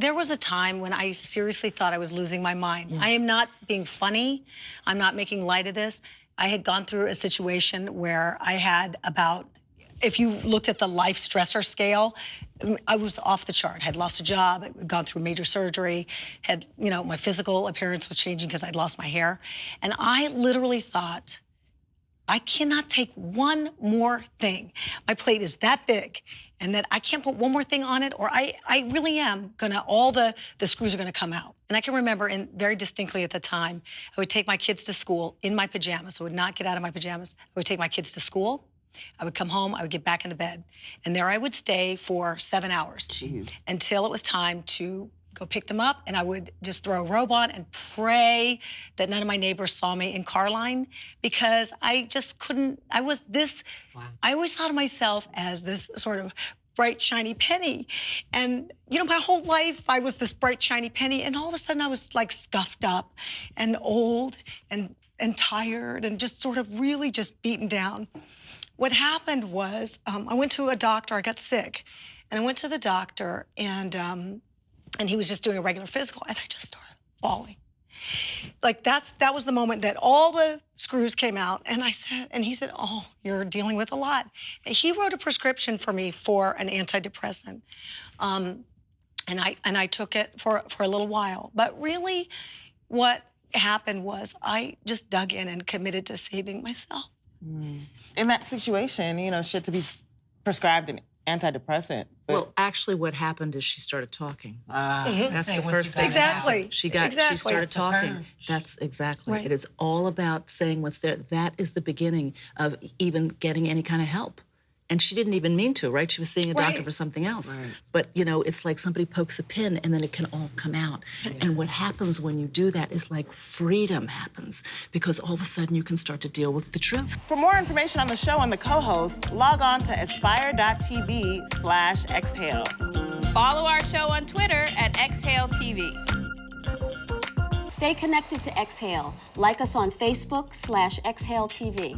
There was a time when I seriously thought I was losing my mind. Yeah. I am not being funny. I'm not making light of this. I had gone through a situation where I had about, if you looked at the life stressor scale, I was off the chart. Had lost a job, had gone through major surgery, had, my physical appearance was changing because I'd lost my hair. And I literally thought, I cannot take one more thing. My plate is that big, and that I can't put one more thing on it, or I really am gonna, all the screws are gonna come out. And I can remember very distinctly at the time, I would take my kids to school in my pajamas. I would not get out of my pajamas. I would take my kids to school. I would come home, I would get back in the bed. And there I would stay for 7 hours. Jeez. Until it was time to go pick them up, and I would just throw a robe on and pray that none of my neighbors saw me in car line, because I just couldn't, I was this, Wow. I always thought of myself as this sort of bright, shiny penny. And, my whole life I was this bright, shiny penny, and all of a sudden I was like scuffed up and old and tired and just sort of really just beaten down. What happened was I went to a doctor, I got sick, and I went to the doctor, and he was just doing a regular physical, and I just started falling. Like that was the moment that all the screws came out, and he said, "Oh, you're dealing with a lot." And he wrote a prescription for me for an antidepressant, and I took it for a little while. But really, what happened was I just dug in and committed to saving myself. In that situation, she had to be prescribed an antidepressant. But... Well, actually, what happened is she started talking. That's the first thing. Exactly. She Exactly. started That's talking. That's exactly. Right. It is all about saying what's there. That is the beginning of even getting any kind of help. And she didn't even mean to, right? She was seeing a doctor Right. for something else. Right. But, it's like somebody pokes a pin and then it can all come out. And what happens when you do that is like freedom happens, because all of a sudden you can start to deal with the truth. For more information on the show and the co-host, log on to aspire.tv/exhale. Follow our show on Twitter at Exhale TV. Stay connected to Exhale. Like us on Facebook /Exhale TV.